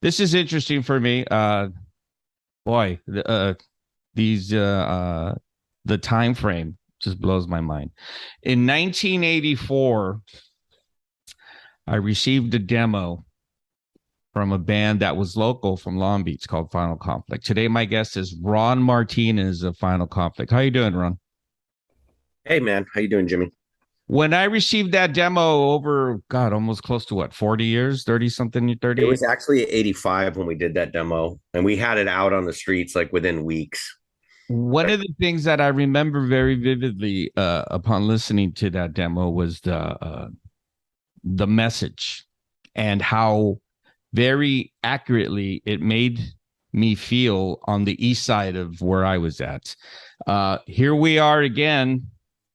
This is interesting for me. Boy, these the time frame just blows my mind. In 1984, I received a demo from a band that was local from Long Beach called Final Conflict. Today, my guest is Ron Martinez of Final Conflict. How you doing, Ron? Hey man, how you doing, Jimmy? When I received that demo over, God, almost close to what, 40 years, 30 something, It 30. was actually 85 when we did that demo, and we had it out on the streets like within weeks. One Like, of the things that I remember very vividly upon listening to that demo was the message and how very accurately it made me feel on the east side of where I was at. Here we are again,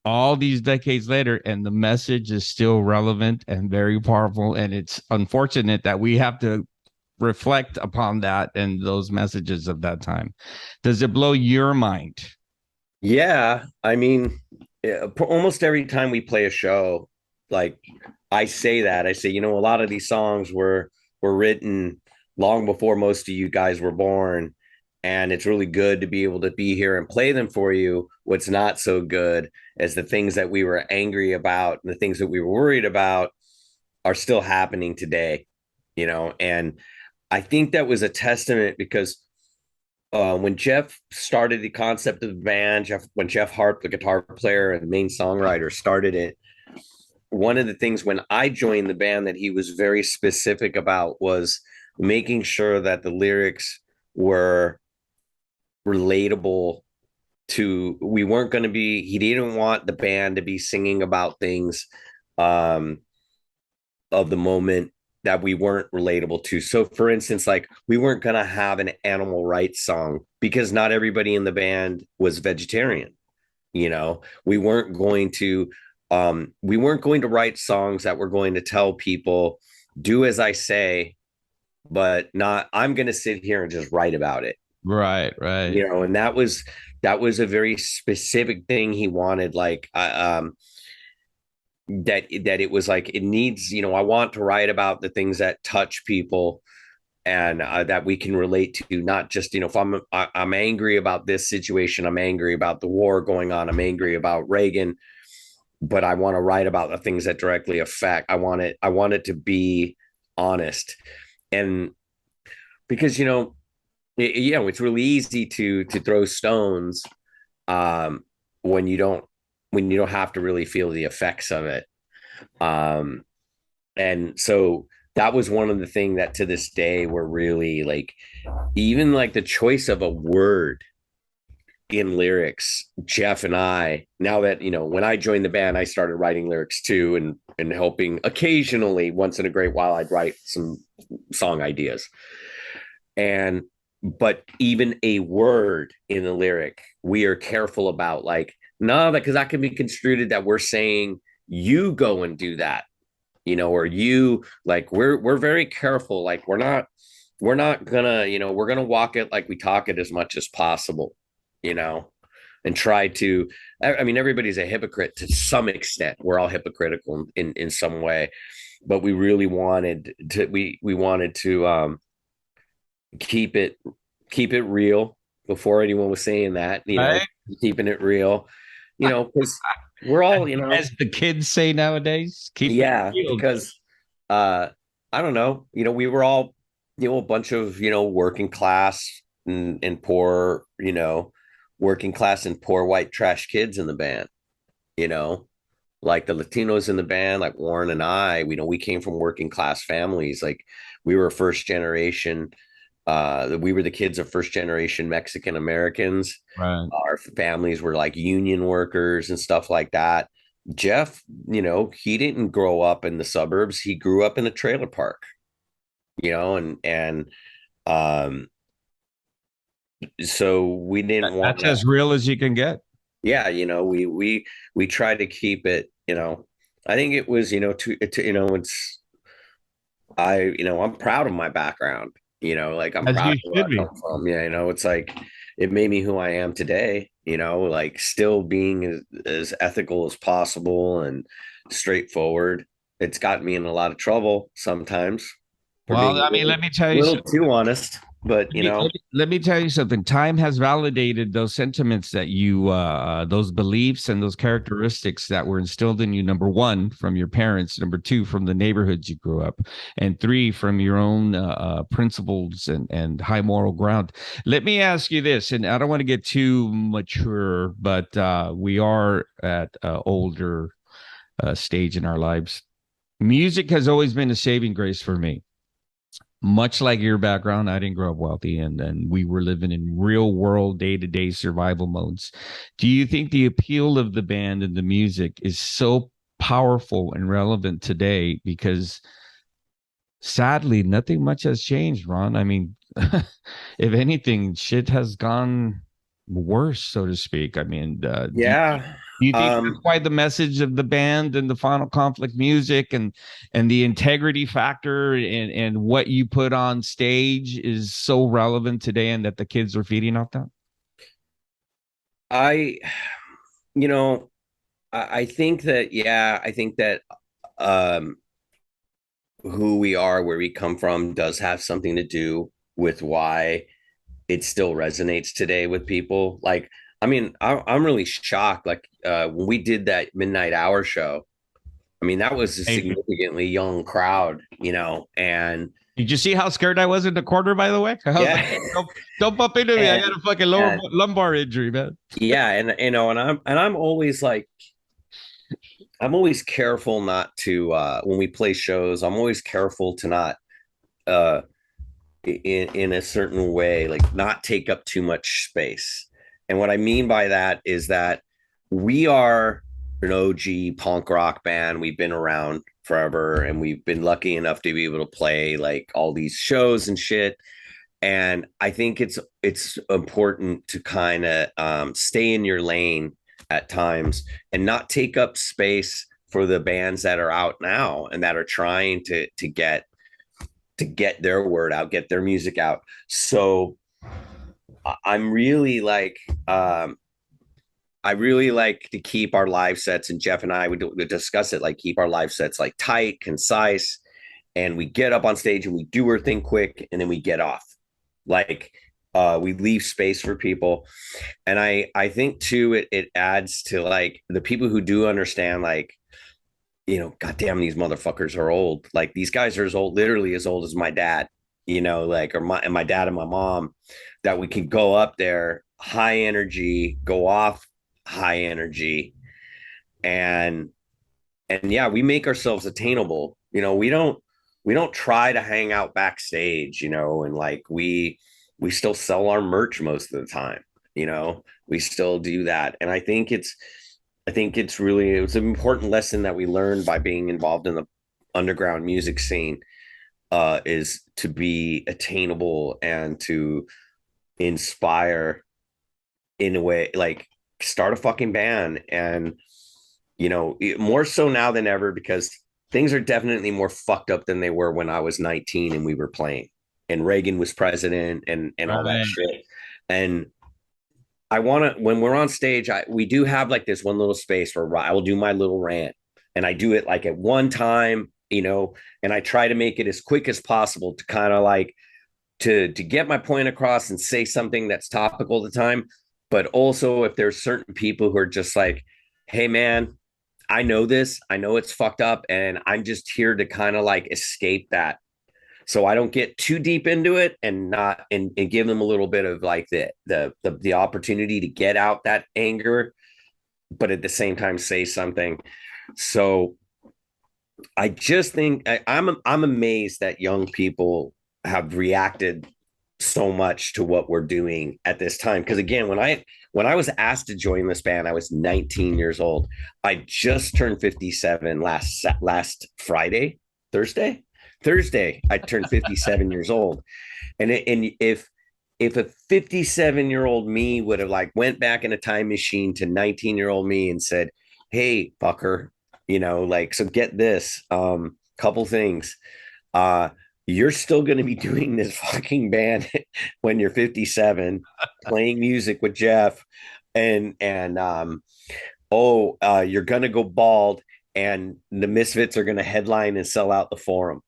all these decades later, and the message is still relevant and very powerful. And it's unfortunate that we have to reflect upon that and those messages of that time. Does it blow your mind? yeah, I mean, almost every time we play a show, like I say that, I say, a lot of these songs were written long before most of you guys were born, and it's really good to be able to be here and play them for you. What's not so good is the things that we were angry about and the things that we were worried about are still happening today, and I think that was a testament because when Jeff started the concept of the band, when Jeff Harp, the guitar player and main songwriter, started it, one of the things when I joined the band that he was very specific about was making sure that the lyrics were relatable to, we weren't going to be, he didn't want the band to be singing about things um, of the moment that we weren't relatable to. So, for instance, like we weren't going to have an animal rights song because not everybody in the band was vegetarian. We weren't going to write songs that were going to tell people do as I say, but not I'm going to sit here and just write about it. Right, right. And that was a very specific thing he wanted. Like that it was like it needs, I want to write about the things that touch people and that we can relate to, not just, if I'm angry about this situation, I'm angry about the war going on, I'm angry about Reagan, but I want to write about the things that directly affect. I want it to be honest. And because it's really easy to throw stones um when you don't have to really feel the effects of it. um and so that was one of the things that to this day were really like, even like the choice of a word in lyrics. Jeff and I, now that when I joined the band, I started writing lyrics too, and helping occasionally, once in a great while, I'd write some song ideas. And but even a word in the lyric, we are careful about, like, no, because that can be construed that we're saying you go and do that, or you, like, we're very careful. Like, we're not gonna, we're gonna walk it like we talk it as much as possible, you know, and try to. I mean, everybody's a hypocrite to some extent. We're all hypocritical in some way, but we really wanted to. We wanted to keep it keep it real before anyone was saying that. Right. Keeping it real. Because we're all, As the kids say nowadays, keep it yeah, real. because uh I don't know, we were all, a bunch of, working class and poor, working class and poor white trash kids in the band, you know, like the Latinos in the band, like Warren and I, we came from working class families. Like we were first generation, we were the kids of first generation Mexican Americans. Right. Our families were like union workers and stuff like that. Jeff, he didn't grow up in the suburbs. He grew up in a trailer park, and um so we didn't want That's to. as real as you can get. Yeah, we try to keep it, I think it was, it's, I'm proud of my background, like I'm As proud you of where should I be. come from. Yeah, it's like it made me who I am today, like still being as ethical as possible and straightforward. It's gotten me in a lot of trouble sometimes, for being Well, I mean, let me tell a you little something. too honest. But Let me, let me tell you something. Time has validated those sentiments that you, those beliefs and those characteristics that were instilled in you. Number one, from your parents. Number two, from the neighborhoods you grew up, and three, from your own principles and high moral ground. Let me ask you this, and I don't want to get too mature, but we are at older stage in our lives. Music has always been a saving grace for me. Much like your background, I didn't grow up wealthy, and we were living in real world day to day survival modes. Do you think the appeal of the band and the music is so powerful and relevant today? Because sadly, nothing much has changed, Ron. I mean, if anything, shit has gone worse, so to speak. I mean, yeah. do you think that's why the message of the band and the Final Conflict music and the integrity factor and what you put on stage is so relevant today, and that the kids are feeding off that? I, you know, I think that, yeah, I think that um, who we are, where we come from, does have something to do with why it still resonates today with people. Like, I mean, I'm really shocked. Like, when we did that Midnight Hour show, I mean, that was a Hey, significantly young crowd, and did you see how scared I was in the corner? By the way, I was like, yeah, don't bump into me. I and got a fucking lower and lumbar injury, man. yeah, and I'm always like, I'm always careful not to when we play shows, I'm always careful to not uh in a certain way, like not take up too much space. And what I mean by that is that we are an OG punk rock band. We've been around forever, and we've been lucky enough to be able to play like all these shows and shit. And I think it's important to kind of stay in your lane at times and not take up space for the bands that are out now and that are trying to get their word out, get their music out. So I'm really like, I really like to keep our live sets, and Jeff and I would discuss it, like keep our live sets like tight, concise, and we get up on stage and we do our thing quick, and then we get off. Like, we leave space for people, and I think too it adds to like the people who do understand, like, goddamn, these motherfuckers are old. Like, these guys are as old, literally as old as my dad, like, or my dad and my mom, that we can go up there, high energy, go off high energy. And, yeah, we make ourselves attainable. We don't try to hang out backstage, and like we still sell our merch most of the time. We still do that. And I think it's really, it was an important lesson that we learned by being involved in the underground music scene, is to be attainable and to inspire in a way, like start a fucking band. And, more so now than ever, because things are definitely more fucked up than they were when I was 19 and we were playing and Reagan was president and all that Right. shit. And I want to, when we're on stage, we do have like this one little space where I will do my little rant, and I do it like at one time, and I try to make it as quick as possible to kind of like to get my point across and say something that's topical at the time. But also, if there's certain people who are just like, hey man, I know this, I know it's fucked up, and I'm just here to kind of like escape that, so I don't get too deep into it, and not and give them a little bit of like the opportunity to get out that anger, but at the same time say something. So I just think I'm amazed that young people have reacted so much to what we're doing at this time. Because again, when I was asked to join this band, I was 19 years old. I just turned 57 last Friday, Thursday. Thursday, I turned 57 years old. And if a 57-year-old me would have like went back in a time machine to 19-year-old me and said, hey, fucker, like, so get this, couple things. Uh, you're still going to be doing this fucking band when you're 57, playing music with Jeff, and you're going to go bald, and the Misfits are going to headline and sell out the Forum.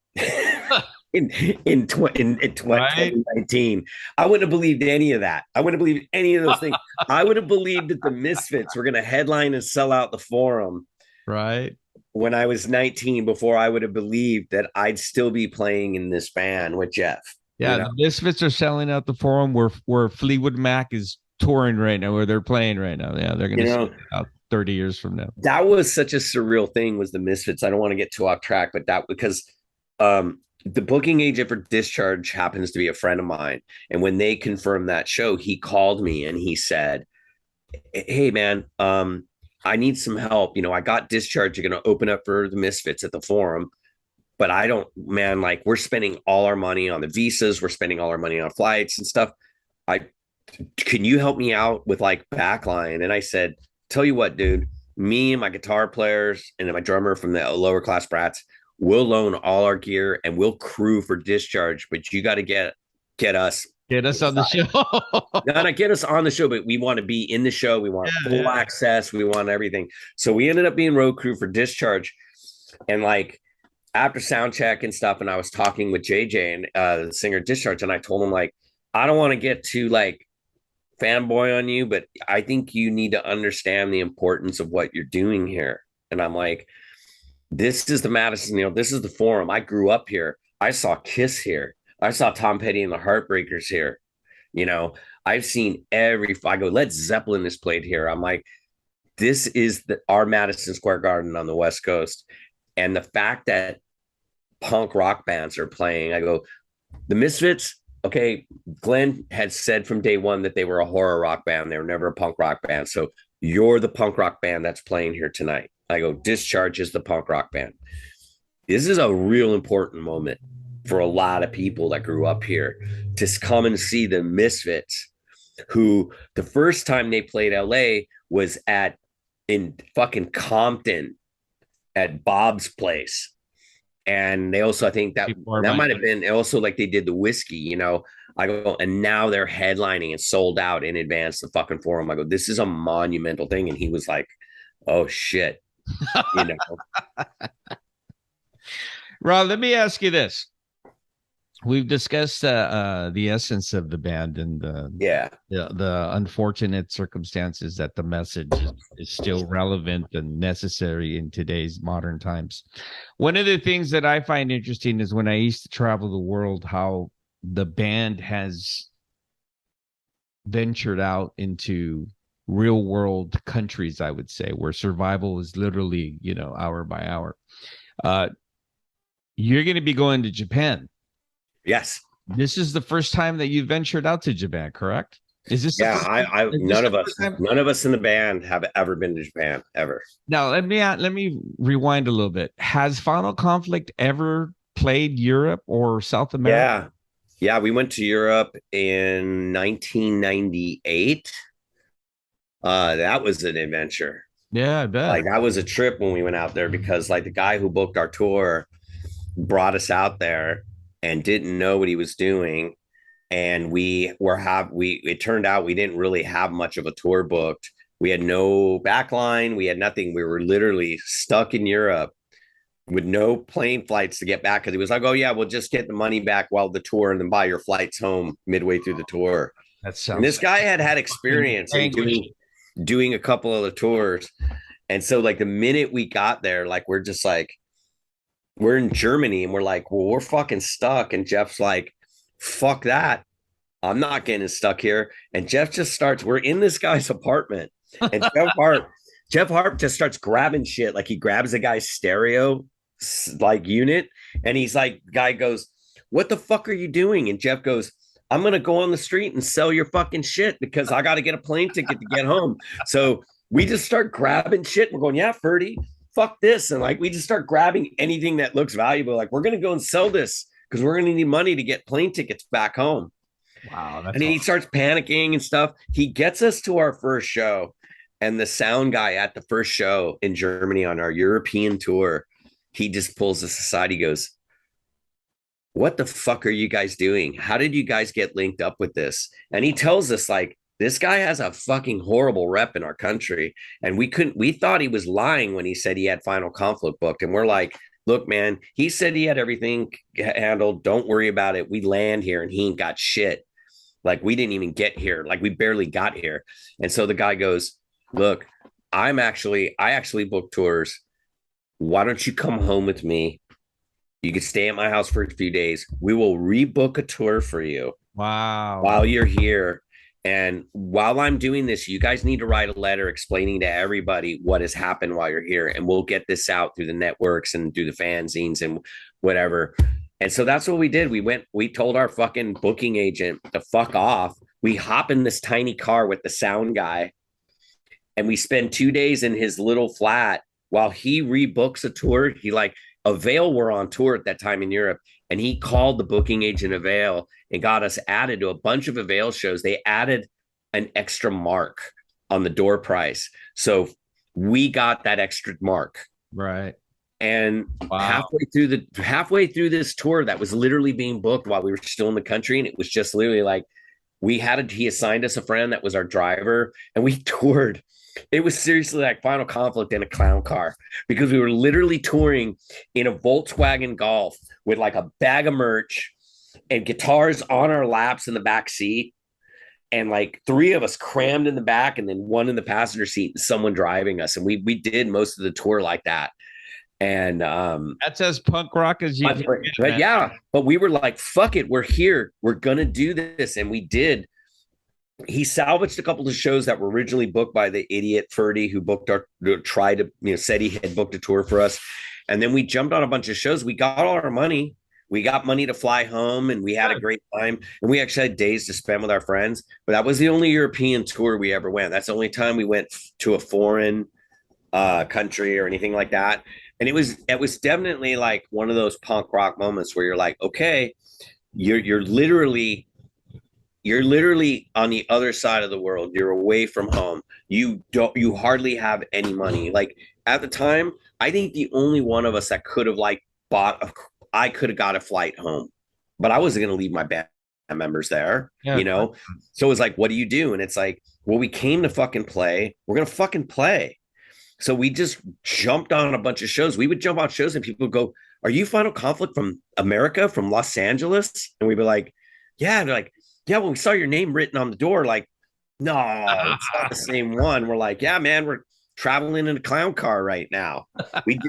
in Right? 2019. I wouldn't have believed any of that. I wouldn't have believed any of those things. I would have believed that the Misfits were going to headline and sell out the Forum Right? when I was 19, before I would have believed that I'd still be playing in this band with Jeff. You Yeah, know, the Misfits are selling out the Forum where Fleetwood Mac is touring right now, where they're playing right now. Yeah, they're going you to sell know, it out 30 years from now. that was such a surreal thing, was the Misfits. I don't want to get too off track, but that, because the booking agent for Discharge happens to be a friend of mine. And when they confirmed that show, he called me and he said, "Hey man, I need some help. I got Discharge. You're going to open up for the Misfits at the Forum, but I don't, man, like, we're spending all our money on the visas. We're spending all our money on flights and stuff. I Can you help me out with like backline?" And I said, "Tell you what, dude, me and my guitar players and my drummer from the Lower Class Brats, we'll loan all our gear and we'll crew for Discharge, but you got to get us Get us on the inside. show. Not get us on the show, but we want to be in the show. We want Yeah, full yeah. access. We want everything." So we ended up being road crew for Discharge. And like, after sound check and stuff, and I was talking with JJ and the singer Discharge, and I told him, like, I don't want to get too like fanboy on you, but I think you need to understand the importance of what you're doing here. And I'm like, this is the Madison, this is the Forum. I grew up here. I saw Kiss here. I saw Tom Petty and the Heartbreakers here. I've seen I go, Led Zeppelin is played here. I'm like, this is our Madison Square Garden on the West Coast. And the fact that punk rock bands are playing, I go, the Misfits, okay, Glenn had said from day one that they were a horror rock band. They were never a punk rock band. So you're the punk rock band that's playing here tonight. I go, Discharge is the punk rock band. This is a real important moment for a lot of people that grew up here to come and see the Misfits, who the first time they played LA was in fucking Compton at Bob's place. And they also, I think that might have been also, like, they did the Whiskey, I go, and now they're headlining and sold out in advance the fucking Forum. I go, this is a monumental thing. And he was like, oh shit, you know. Rob, let me ask you this. We've discussed the essence of the band and the unfortunate circumstances that the message is still relevant and necessary in today's modern times. One of the things that I find interesting is when I used to travel the world, how the band has ventured out into real world countries, I would say, where survival is literally, hour by hour. You're going to be going to Japan. Yes. This is the first time that you ventured out to Japan, correct? Is this? Yeah, none of us in the band have ever been to Japan, ever. Now, let me rewind a little bit. Has Final Conflict ever played Europe or South America? Yeah, we went to Europe in 1998. That was an adventure. Yeah, I bet. Like, that was a trip when we went out there, because like the guy who booked our tour brought us out there and didn't know what he was doing. And it turned out we didn't really have much of a tour booked. We had no backline. We had nothing. We were literally stuck in Europe with no plane flights to get back. Cause he was like, oh yeah, we'll just get the money back while the tour and then buy your flights home midway through the tour. And this guy had experience in doing a couple of the tours. And so like the minute we got there, like, we're just like, we're in Germany and we're like, well, we're fucking stuck. And Jeff's like, fuck that. I'm not getting stuck here. And Jeff just we're in this guy's apartment. And Jeff Harp just starts grabbing shit. Like, he grabs a guy's stereo like unit. And he's like, guy goes, what the fuck are you doing? And Jeff goes, I'm going to go on the street and sell your fucking shit because I got to get a plane ticket to get home. So we just start grabbing shit. We're going, yeah, Ferdy, fuck this. And like, we just start grabbing anything that looks valuable. Like, we're going to go and sell this because we're going to need money to get plane tickets back home. Wow. And he starts panicking and stuff. He gets us to our first show. And the sound guy at the first show in Germany on our European tour, he just pulls us aside. He goes, what the fuck are you guys doing? How did you guys get linked up with this? And he tells us, like, this guy has a fucking horrible rep in our country. And we thought he was lying when he said he had Final Conflict booked. And we're like, look, man, he said he had everything handled. Don't worry about it. We land here and he ain't got shit. Like we didn't even get here. Like we barely got here. And so the guy goes, look, I actually book tours. Why don't you come home with me? You could stay at my house for a few days. We will rebook a tour for you Wow. while you're here. And while I'm doing this, you guys need to write a letter explaining to everybody what has happened while you're here. And we'll get this out through the networks and through the fanzines and whatever. And so that's what we did. We told our fucking booking agent to fuck off. We hop in this tiny car with the sound guy and we spend 2 days in his little flat while he rebooks a tour. He like, Avail were on tour at that time in Europe, and he called the booking agent Avail and got us added to a bunch of Avail shows. They added an extra mark on the door price. So we got that extra mark. Right. And Wow. halfway through this tour that was literally being booked while we were still in the country, and it was just literally like he assigned us a friend that was our driver, and we toured. It was seriously like Final Conflict in a clown car because we were literally touring in a Volkswagen Golf with like a bag of merch and guitars on our laps in the back seat, and like three of us crammed in the back and then one in the passenger seat and someone driving us. And we did most of the tour like that. And That's as punk rock as you can but yeah, but we were like, fuck it, we're here, we're gonna do this. And we did. He salvaged a couple of shows that were originally booked by the idiot Ferdy who booked said he had booked a tour for us. And then we jumped on a bunch of shows. We got all our money. We got money to fly home and we had a great time. And we actually had days to spend with our friends. But that was the only European tour we ever went. That's the only time we went to a foreign country or anything like that. And it was definitely like one of those punk rock moments where you're like, okay, you're literally on the other side of the world. You're away from home. You hardly have any money. Like at the time, I think the only one of us that could have like I could have got a flight home, but I wasn't going to leave my band members there, Yeah. So it was like, what do you do? And it's like, well, we came to fucking play. We're going to fucking play. So we just jumped on a bunch of shows. We would jump on shows and people would go, are you Final Conflict from America, from Los Angeles? And we'd be like, yeah. And they're like, yeah, well, we saw your name written on the door. Like, no, it's not the same one. We're like, yeah, man, we're traveling in a clown car right now. We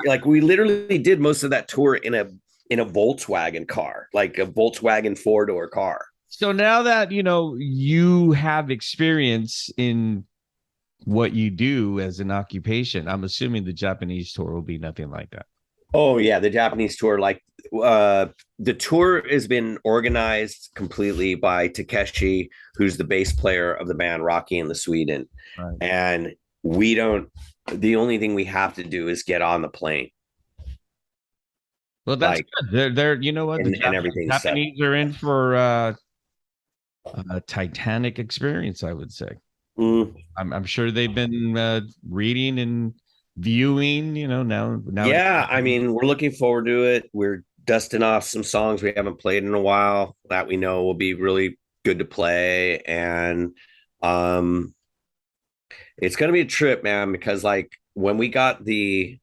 literally did most of that tour in a Volkswagen car, like a Volkswagen 4-door car. So now that you have experience in what you do as an occupation, I'm assuming the Japanese tour will be nothing like that. Oh yeah, the Japanese tour, like the tour has been organized completely by Takeshi, who's the bass player of the band Rocky and the Sweden. Right. And the only thing we have to do is get on the plane. Well, that's like, good. They're you know what, and everything's Japanese set. are in for a Titanic experience, I would say. I'm sure they've been reading and viewing, now. Yeah, I mean, we're looking forward to it. We're dusting off some songs we haven't played in a while that we know will be really good to play. And it's gonna be a trip, man, because like when we got the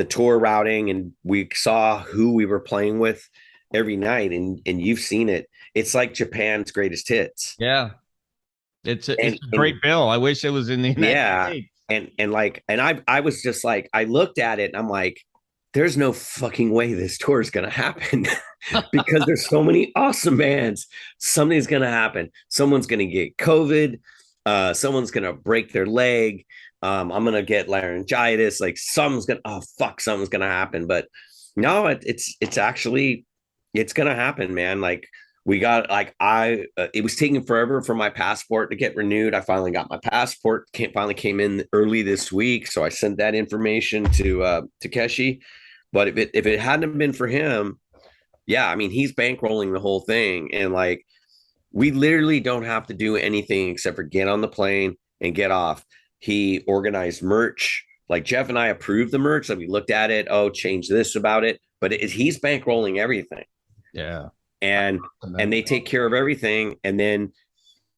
tour routing and we saw who we were playing with every night, and you've seen it, it's like Japan's greatest hits. Yeah. It's a great bill. I wish it was in the United States. And I was just like, I looked at it and I'm like, there's no fucking way this tour is gonna happen because there's so many awesome bands. Something's gonna happen. Someone's gonna get COVID. Someone's gonna break their leg. I'm gonna get laryngitis. Like something's gonna happen. But no, it's actually it's gonna happen, man. Like we got it was taking forever for my passport to get renewed. I finally got my passport. Finally came in early this week, so I sent that information to Takeshi. But if it hadn't been for him, yeah, I mean, he's bankrolling the whole thing, and like we literally don't have to do anything except for get on the plane and get off. He organized merch. Like Jeff and I approved the merch. Like we looked at it. Oh, change this about it. But he's bankrolling everything. Yeah. And they take care of everything. And then,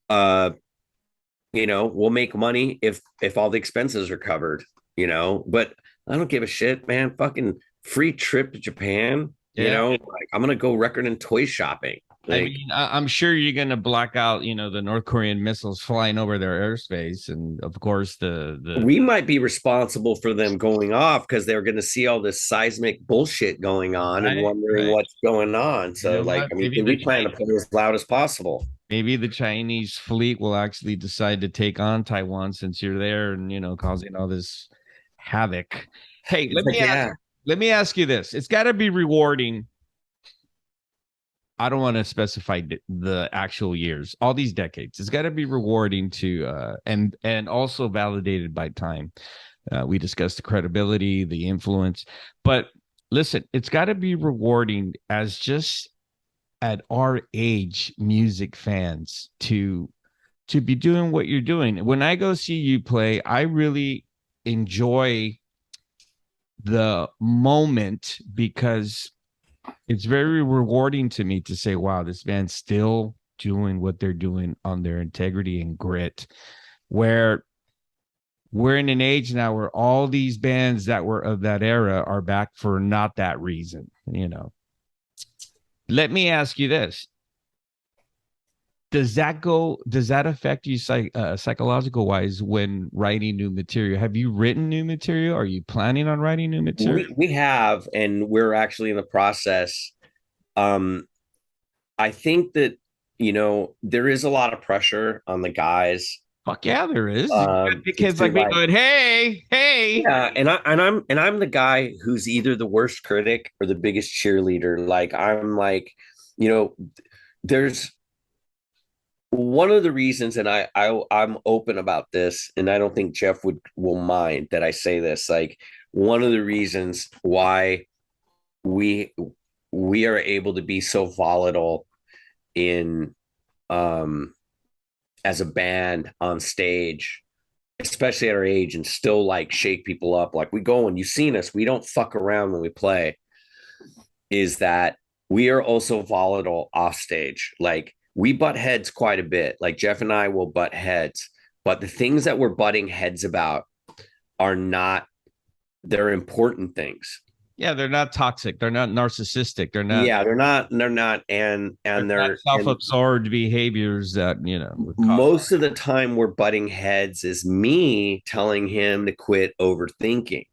we'll make money if all the expenses are covered, but I don't give a shit, man. Fucking free trip to Japan. You Yeah. know, like I'm gonna go record and toy shopping. I Like mean, I'm sure you're going to block out, the North Korean missiles flying over their airspace, and of course the we might be responsible for them going off because they're going to see all this seismic bullshit going on and right, wondering right. what's going on. You So, know like, what? I mean, we plan to play as loud as possible. Maybe the Chinese fleet will actually decide to take on Taiwan since you're there and causing all this havoc. Hey, It's like, yeah, let me ask you this. It's got to be rewarding. I don't want to specify the actual years, all these decades. It's got to be rewarding to and also validated by time. We discussed the credibility, the influence, but listen, it's got to be rewarding as just at our age music fans to be doing what you're doing. When I go see you play, I really enjoy the moment because it's very rewarding to me to say, wow, this band's still doing what they're doing on their integrity and grit. Where we're in an age now where all these bands that were of that era are back for not that reason. Let me ask you this. Does that affect you psychological wise when writing new material? Have you written new material? Are you planning on writing new material? we have, and we're actually in the process. Um, I think that, there is a lot of pressure on the guys. Fuck yeah, there is. You got the kids like me Like, going, hey, hey. yeah, and I'm the guy who's either the worst critic or the biggest cheerleader. Like I'm like, you know, there's one of the reasons, and I'm open about this, and I don't think Jeff will mind that I say this. Like one of the reasons why we we are able to be so volatile in um as a band on stage, especially at our age, and still like shake people up. Like we go and you've seen us, we don't fuck around when we play, is that we are also volatile off stage. Like we butt heads quite a bit. Like Jeff and I will butt heads, but the things that we're butting heads about are not, they're important things. Yeah, they're not toxic. They're not narcissistic. Yeah, they're not, They're and not they're and self-absorbed behaviors that would cause. most of the time we're butting heads is me telling him to quit overthinking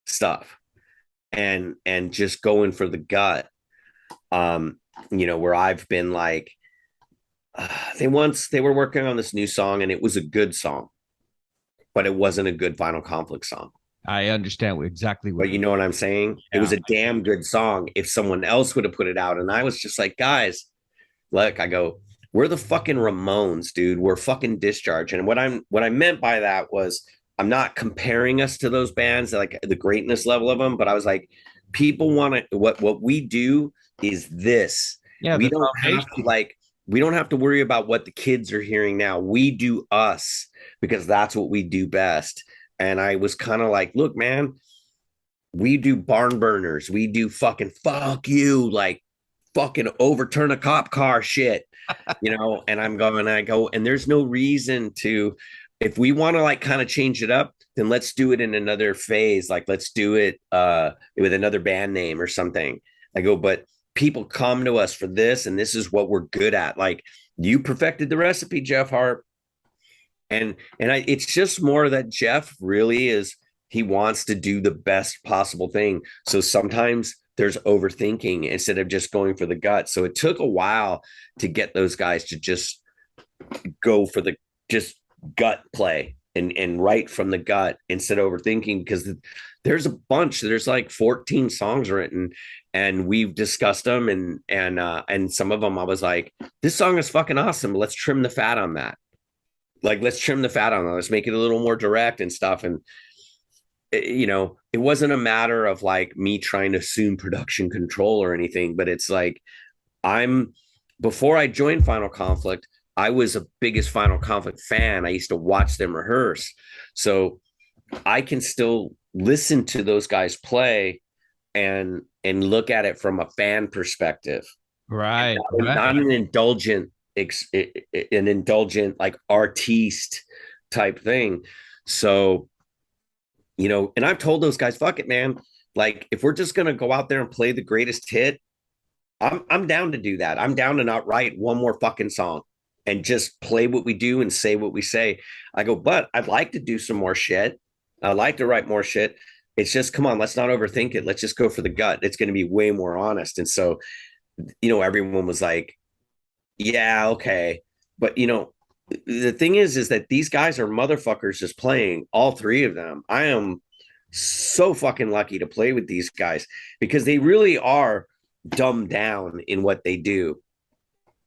stuff and just going for the gut. Where I've been like, they were working on this new song and it was a good song, but it wasn't a good Final Conflict song. I understand exactly what But you know what I'm saying? It yeah. was a damn good song if someone else would have put it out. And I was just like, guys, look, I go, we're the fucking Ramones, dude. We're fucking Discharge. And what I meant by that was I'm not comparing us to those bands, like the greatness level of them, but I was like, people want to, what we do is this. Yeah, We the don't have to foundation. like, we don't have to worry about what the kids are hearing now. We do us because that's what we do best. And I was kind of like, look, man, we do barn burners. We do fucking fuck you, like fucking overturn a cop car shit, and I go, and there's no reason to, if we want to like kind of change it up, then let's do it in another phase. Like let's do it with another band name or something. I go, but people come to us for this, and this is what we're good at. Like you perfected the recipe, Jeff Hart. It's just more that Jeff really is, he wants to do the best possible thing. So sometimes there's overthinking instead of just going for the gut. So it took a while to get those guys to just go for the just gut play and write from the gut instead of overthinking, because there's like 14 songs written and we've discussed them, and some of them I was like, this song is fucking awesome. Let's trim the fat on that. Like let's trim the fat on that. Let's make it a little more direct and stuff. And it wasn't a matter of like me trying to assume production control or anything, but it's like before I joined Final Conflict, I was a biggest Final Conflict fan. I used to watch them rehearse. So I can still listen to those guys play and look at it from a fan perspective. Right. Not an indulgent like artiste type thing. So and I've told those guys, fuck it, man. Like if we're just gonna go out there and play the greatest hit, I'm down to do that. I'm down to not write one more fucking song and just play what we do and say what we say. I go, but I'd like to do some more shit. I'd like to write more shit. It's just, come on, let's not overthink it. Let's just go for the gut. It's going to be way more honest. And so, everyone was like, yeah, okay. But, the thing is that these guys are motherfuckers just playing, all three of them. I am so fucking lucky to play with these guys because they really are dumbed down in what they do,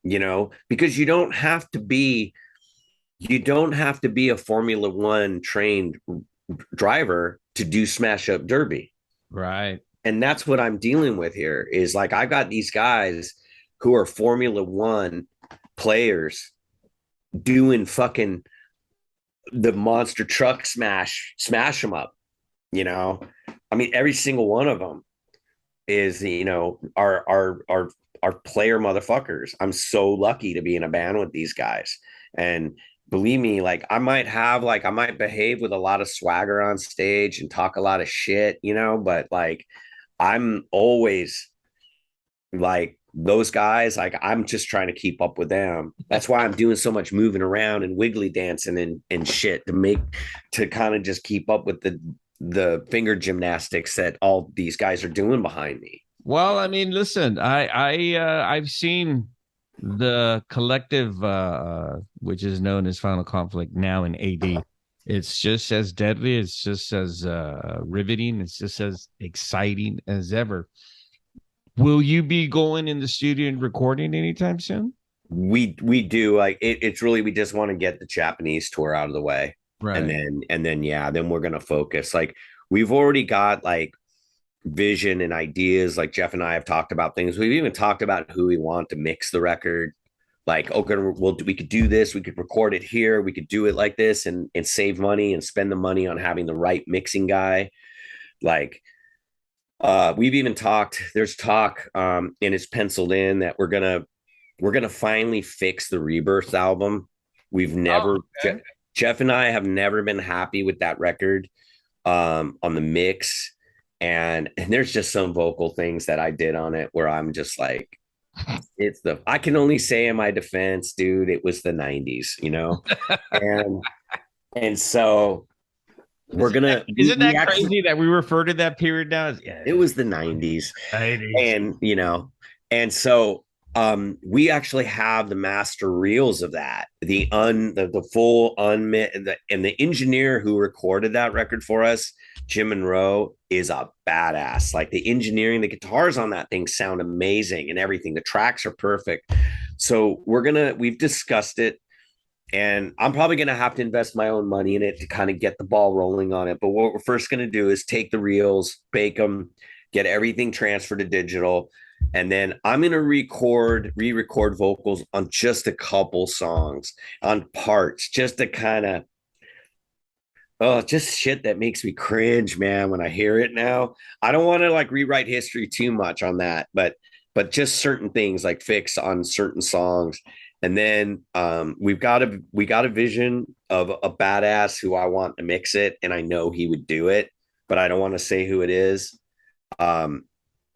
because you don't have to be a Formula One trained driver to do smash up derby. Right. And that's what I'm dealing with here is like, I got these guys who are Formula One players doing fucking the monster truck smash them up, I mean, every single one of them is, our player motherfuckers. I'm so lucky to be in a band with these guys. And believe me, like I might behave with a lot of swagger on stage and talk a lot of shit, but like I'm always like those guys, like I'm just trying to keep up with them. That's why I'm doing so much moving around and wiggly dancing and shit to kind of just keep up with the finger gymnastics that all these guys are doing behind me. Well, I mean, listen, I've seen the collective, which is known as Final Conflict now in AD. It's just as deadly. It's just as riveting. It's just as exciting as ever. Will you be going in the studio and recording anytime soon? We do like it's really, we just want to get the Japanese tour out of the way. Right. And then yeah, then we're gonna focus. Like we've already got like vision and ideas. Like Jeff and I have talked about things. We've even talked about who we want to mix the record. Like, okay, we could do this. We could record it here. We could do it like this and save money and spend the money on having the right mixing guy. Like, we've even talked. There's talk, and it's penciled in that we're gonna finally fix the Rebirth album. We've never Oh, okay. Jeff and I have never been happy with that record, on the mix, and there's just some vocal things that I did on it where I'm just like, I can only say in my defense, dude, it was the 90s, and so we're gonna Isn't we that actually crazy that we refer to that period now as it was the 90s. 80s? And so we actually have the master reels of that, the full unmit, and the engineer who recorded that record for us, Jim Monroe, is a badass. Like the engineering, the guitars on that thing sound amazing and everything. The tracks are perfect. So we've discussed it, and I'm probably going to have to invest my own money in it to kind of get the ball rolling on it. But what we're first going to do is take the reels, bake them, get everything transferred to digital. And then I'm going to re-record vocals on just a couple songs, on parts, just to kind of, just shit that makes me cringe, man, when I hear it now. I don't want to like rewrite history too much on that, but just certain things like fix on certain songs. And then we got a vision of a badass who I want to mix it, and I know he would do it, but I don't want to say who it is. Um,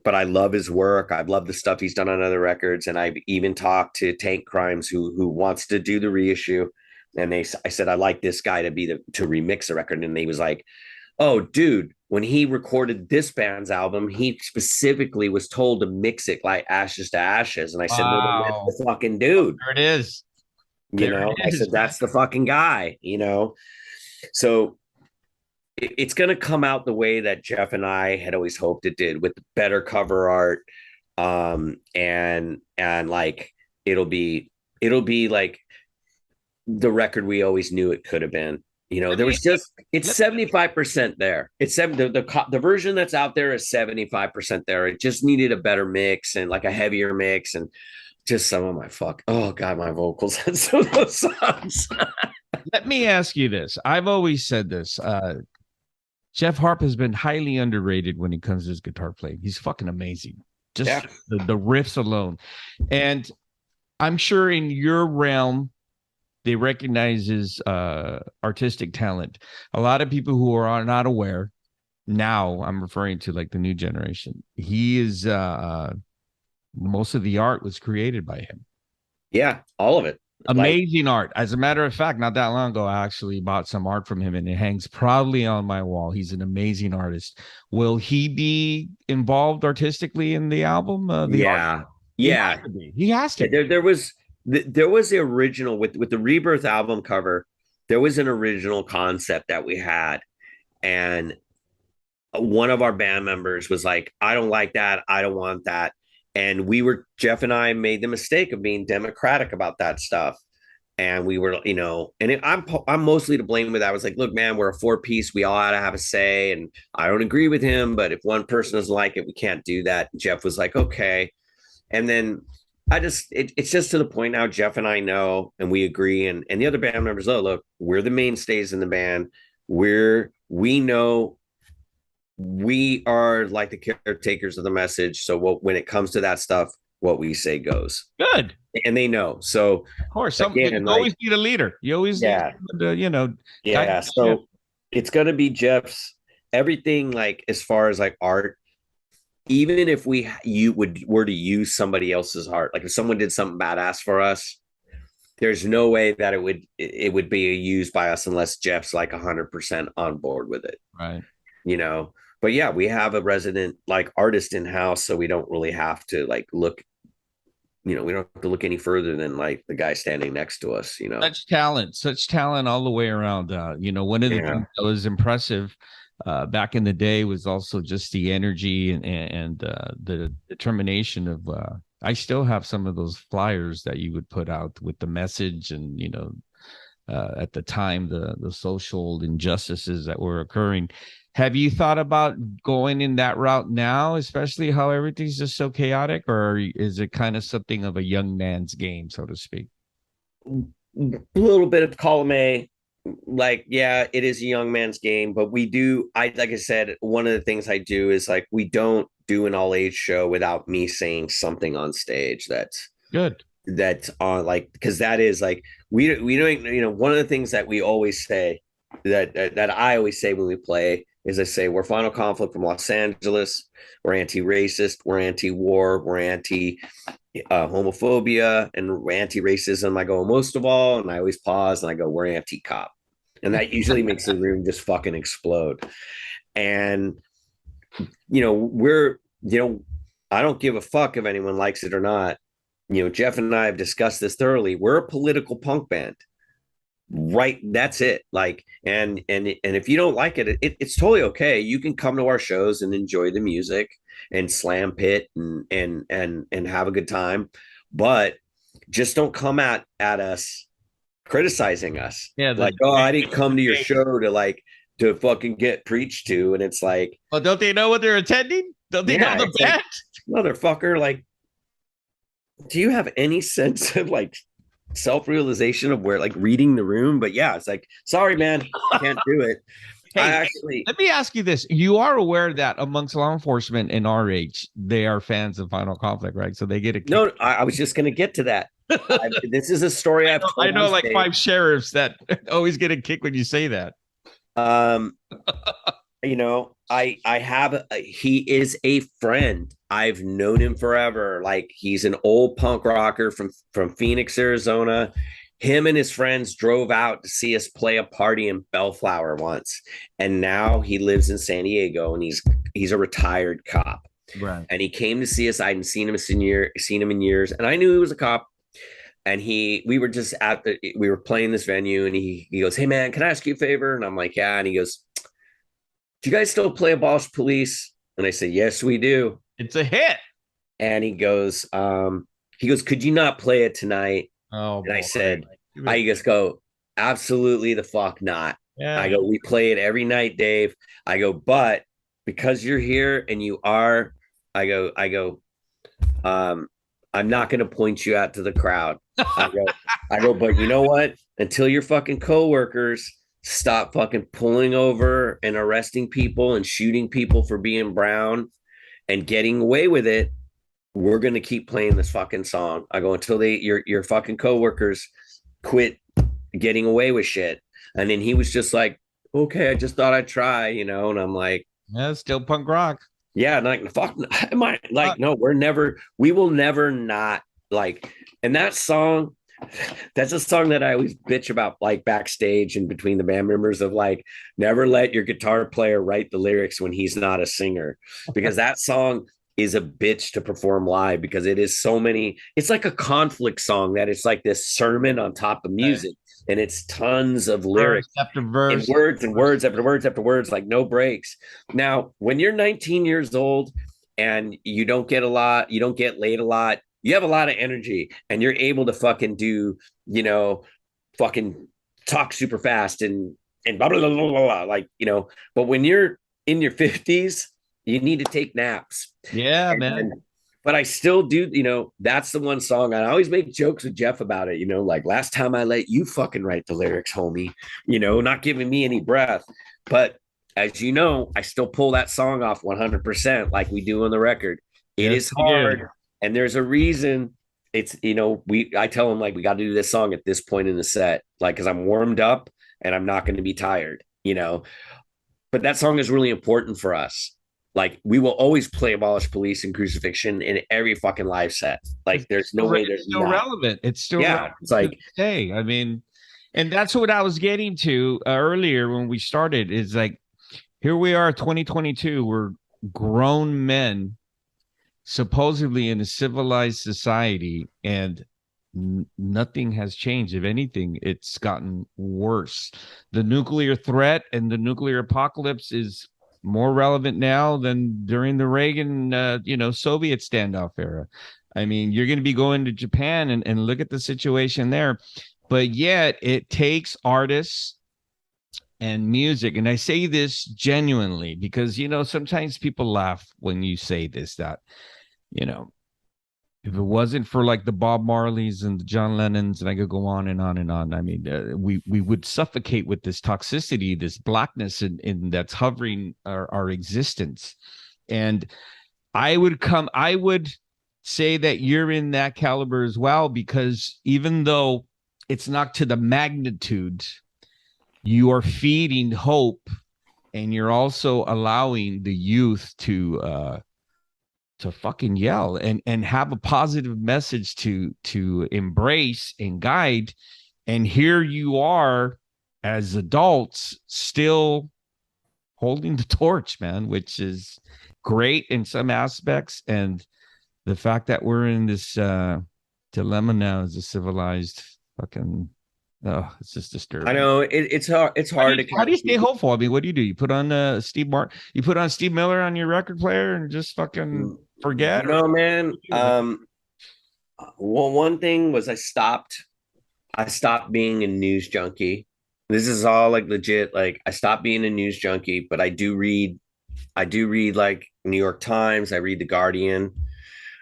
but I love his work. I've loved the stuff he's done on other records, and I've even talked to Tank Crimes, who wants to do the reissue. And I said I like this guy to remix the record, and he was like, "Oh, dude, when he recorded this band's album, he specifically was told to mix it like Ashes to Ashes." And I said, "Well, then Wow. that's the fucking dude." There it is. There I it said, is, man. "That's the fucking guy." So it's going to come out the way that Jeff and I had always hoped it did, with better cover art, and like it'll be like the record we always knew it could have been. Let There me was just, it's let, 75% there. It's seven the version that's out there is 75% there. It just needed a better mix and like a heavier mix, and just some of my oh god, my vocals and some of those songs. let me ask you this. I've always said this. Jeff Harp has been highly underrated when it comes to his guitar playing. He's fucking amazing. Just Yeah. the riffs alone. And I'm sure in your realm, they recognize his artistic talent. A lot of people who are not aware, now I'm referring to like the new generation. He is most of the art was created by him. Yeah, all of it. Like, Amazing art. As a matter of fact, not that long ago, I actually bought some art from him and it hangs proudly on my wall. He's an amazing artist. Will he be involved artistically in the album? The art? yeah, He has yeah. to be. He has to be. There was the original with the Rebirth album cover. There was an original concept that we had, and one of our band members was like, I don't like that. I don't want that. And Jeff and I made the mistake of being democratic about that stuff. And we were, I'm mostly to blame with that. I was like, look, man, we're a 4-piece. We all ought to have a say. And I don't agree with him, but if one person doesn't like it, we can't do that. And Jeff was like, okay. And then it's just to the point now, Jeff and I know, and we agree. And the other band members, oh, look, we're the mainstays in the band. We know we are like the caretakers of the message. So when it comes to that stuff, what we say goes. Good. And they know. So of course, again, you always need a leader. You always need to, yeah. So it's gonna be Jeff's everything, like as far as like art. Even if were to use somebody else's art, like if someone did something badass for us, there's no way that it would be used by us unless Jeff's like 100% on board with it. Right. But yeah, we have a resident like artist in house, so we don't really have to like look. We don't have to look any further than like the guy standing next to us. Such talent all the way around. One of the things that was impressive back in the day was also just the energy and the determination of. I still have some of those flyers that you would put out with the message and at the time the social injustices that were occurring. Have you thought about going in that route now, especially how everything's just so chaotic, or is it kind of something of a young man's game, so to speak? A little bit of column A, like, yeah, it is a young man's game, but like I said, one of the things I do is like, we don't do an all age show without me saying something on stage that's good. That's on because that is like, we don't, one of the things that we always say that I always say when we play is I say, we're Final Conflict from Los Angeles. We're anti-racist. We're anti-war. We're anti-homophobia and we're anti-racism. I go, most of all, and I always pause and I go, we're anti-cop. And that usually makes the room just fucking explode. And, I don't give a fuck if anyone likes it or not. Jeff and I have discussed this thoroughly. We're a political punk band. Right, that's it. Like, and if you don't like it's totally okay. You can come to our shows and enjoy the music and slam pit and have a good time, but just don't come at us criticizing us. Yeah, like, oh, I didn't come to your show to fucking get preached to, and it's like, well, don't they know what they're attending? Don't they know the band? Like, motherfucker, like, do you have any sense of like self-realization of where like reading the room? But yeah, it's like, sorry man, I can't do it. Hey, let me ask you this. You are aware that amongst law enforcement in our age, they are fans of Final Conflict, right? So they get a kick. No, I was just going to get to that. This is a story I know like 5 sheriffs that always get a kick when you say that. I have he is a friend. I've known him forever. Like, he's an old punk rocker from Phoenix, Arizona. Him and his friends drove out to see us play a party in Bellflower once. And now he lives in San Diego and he's a retired cop. Right. And he came to see us. I hadn't seen him in years. And I knew he was a cop. And we were playing this venue and he goes, hey man, can I ask you a favor? And I'm like, yeah. And he goes, do you guys still play Abolish Police? And I said, yes, we do. It's a hit. And he goes, could you not play it tonight? Oh, and boy. I said, I just go, absolutely the fuck not. Yeah. I go, we play it every night, Dave. I go, but because you're here and you are, I go, I'm not going to point you out to the crowd. I go, but you know what? Until your fucking coworkers stop fucking pulling over and arresting people and shooting people for being brown and getting away with it, we're going to keep playing this fucking song. I go, until your fucking coworkers quit getting away with shit. And then he was just like, okay, I just thought I'd try, and I'm like, Yeah, still punk rock. Yeah, like fuck, am I Uh, like no? We will never not like. And that song, that's a song that I always bitch about, like backstage and between the band members of like, never let your guitar player write the lyrics when he's not a singer, because that song is a bitch to perform live because it is so many. It's like a conflict song that it's like this sermon on top of right. music, and it's tons of Verse lyrics after and verse. words and words after words after words, like no breaks. Now, when you're 19 years old and you don't get a lot, you don't get laid a lot, you have a lot of energy and you're able to fucking do, you know, fucking talk super fast and blah, blah, blah, blah, blah, like, but when you're in your 50s, you need to take naps. Yeah, man. And but I still do, that's the one song. I always make jokes with Jeff about it, like last time I let you fucking write the lyrics, homie, not giving me any breath. But as you know, I still pull that song off 100% like we do on the record. It Yes, is you do. hard, and there's a reason. It's, I tell him like we got to do this song at this point in the set, like because I'm warmed up and I'm not going to be tired. But that song is really important for us. Like we will always play Abolish Police and Crucifixion in every fucking live set. Like there's no way It's there's still not. relevant. It's still Yeah, relevant it's to like this day. I mean, and that's what I was getting to earlier when we started. Is like here we are, 2022. We're grown men, supposedly in a civilized society, and nothing has changed. If anything, it's gotten worse. The nuclear threat and the nuclear apocalypse is more relevant now than during the Reagan, Soviet standoff era. I mean, you're going to be going to Japan and look at the situation there. But yet, it takes artists and music. And I say this genuinely because, sometimes people laugh when you say this, that, you know, if it wasn't for like the Bob Marleys and the John Lennons, and I could go on and on and on. I mean, we would suffocate with this toxicity, this blackness in that's hovering our existence. And I would say that you're in that caliber as well, because even though it's not to the magnitude, you are feeding hope, and you're also allowing the youth to fucking yell and have a positive message to embrace and guide. And here you are as adults still holding the torch, man, which is great in some aspects. And the fact that we're in this dilemma now as a civilized fucking, oh, it's just I disturbing. know it's hard. It's hard to How kind do of you stay hopeful? I mean, what do you do? You put on you put on Steve Miller on your record player and just fucking forget, or man. like, Well, one thing was I stopped being a news junkie. This is all like legit. Like I stopped being a news junkie, but I do read like New York Times, I read The Guardian,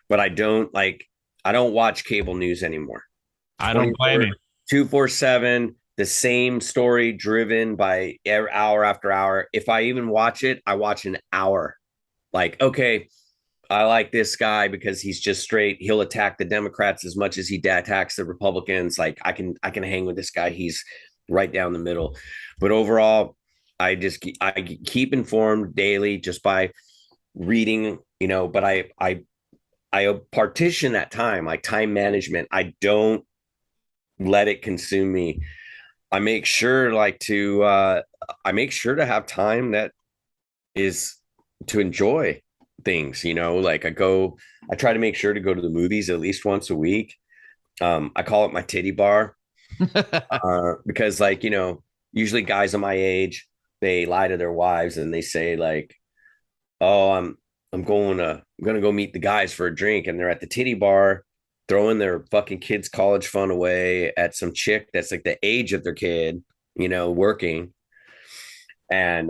but I don't watch cable news anymore. I don't blame 24 you. 247, the same story driven by hour after hour. If I even watch it, I watch an hour. Like, okay, I like this guy because he's just straight. He'll attack the Democrats as much as he attacks the Republicans. Like I can hang with this guy. He's right down the middle. But overall, I keep informed daily just by reading. But I partition that time, like time management. I don't let it consume me. I make sure to have time that is to enjoy things, like I try to make sure to go to the movies at least once a week. I call it my titty bar, because like, usually guys of my age, they lie to their wives and they say like, oh, I'm gonna go meet the guys for a drink, and they're at the titty bar throwing their fucking kids' college fund away at some chick that's like the age of their kid, working and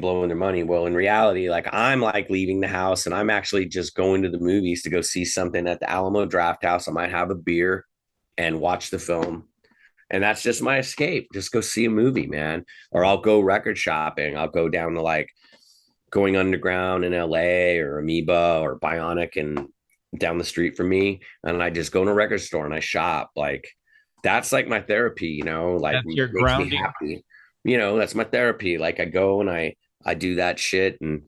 blowing their money. Well, in reality, like I'm like leaving the house and I'm actually just going to the movies to go see something at the Alamo Draft House. I might have a beer and watch the film. And that's just my escape. Just go see a movie, man. Or I'll go record shopping. I'll go down to like going underground in LA or Amoeba or Bionic and down the street from me. And I just go in a record store and I shop. Like that's like my therapy, like That's your makes me grounding. happy. That's my therapy. Like I go and I I do that shit and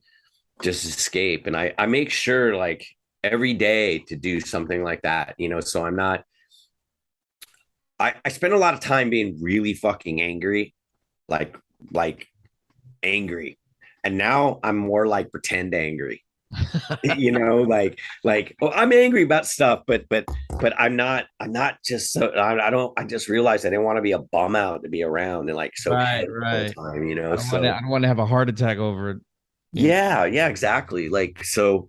just escape. And I make sure like every day to do something like that, you know, so I'm not, I spend a lot of time being really fucking angry, like, like angry. And now I'm more like pretend angry. You know, well, I'm angry about stuff, but I'm not just so I don't I just realized I didn't want to be a bum out to be around and like so Right, petty all the right. time, you know. I So don't want to have a heart attack over it. You know? yeah, yeah, exactly. Like so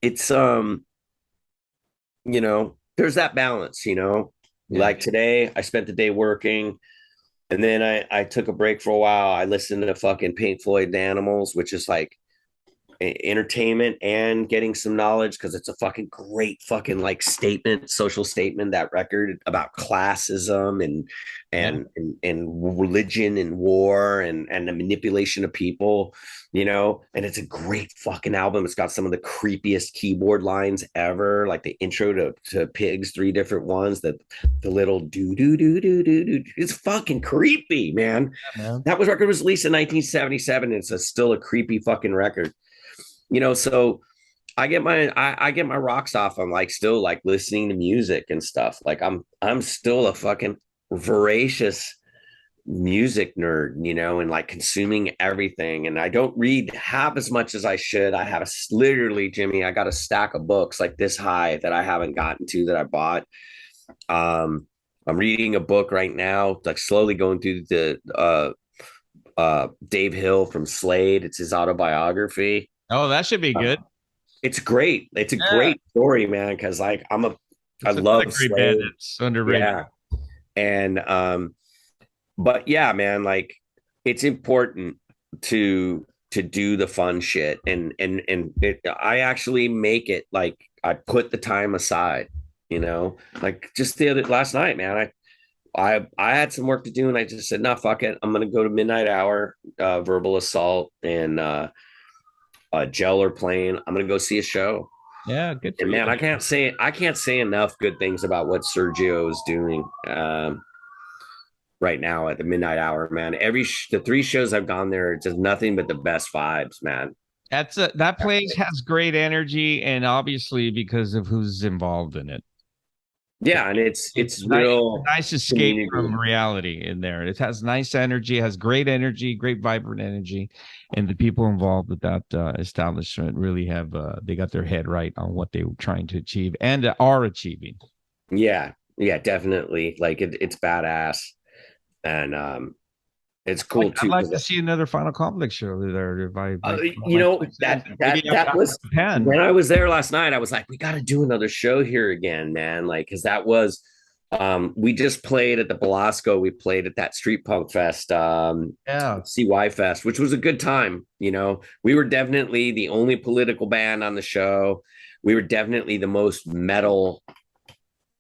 it's you know, there's that balance, you know. Yeah. Like today I spent the day working and then I took a break for a while. I listened to fucking Pink Floyd and Animals, which is like entertainment and getting some knowledge because it's a fucking great fucking like statement, social statement, that record about classism Yeah. and religion and war and the manipulation of people, you know. And it's a great fucking album. It's got some of the creepiest keyboard lines ever, like the intro to Pigs, three different ones, that the little do do do do do do. It's fucking creepy, man. Yeah, man. That was record was released in 1977. It's still a creepy fucking record, you know. So I get my rocks off. I'm like still like listening to music and stuff. Like I'm still a fucking voracious music nerd, you know, and like consuming everything. And I don't read half as much as I should. I have literally, Jimmy, I got a stack of books like this high that I haven't gotten to that I bought. I'm reading a book right now, like slowly going through the Dave Hill from Slade. It's his autobiography. Oh, that should be good. It's great. It's a Yeah. great story, man. Because like I It's another love great band Slade. that's underrated. Yeah, and but yeah, man, like it's important to do the fun shit, I actually make it like I put the time aside, you know, like just the other last night, man. I had some work to do, and I just said, "No, fuck it. I'm gonna go to Midnight Hour, Verbal Assault, and Gel are playing. I'm gonna go see a show." Yeah, good for And you. man, I can't say enough good things about what Sergio is doing right now at the Midnight Hour. Man, the three shows I've gone there, it's just nothing but the best vibes, man. That place has great energy, and obviously because of who's involved in it. Yeah, and It's it's nice, real nice escape from community. reality in there. It has nice energy, has great energy, great vibrant energy, and the people involved with that establishment really have they got their head right on what they were trying to achieve and are achieving. Yeah, yeah, definitely. Like it's badass, and it's cool I'd too. like to see another Final Complex show there if I You my know, choices. Maybe after that was Japan. when I was there last night. I was like, we got to do another show here again, man. Like, because that was we just played at the Belasco. We played at that Street Punk Fest, Yeah. CY Fest, which was a good time. You know, we were definitely the only political band on the show. We were definitely the most metal,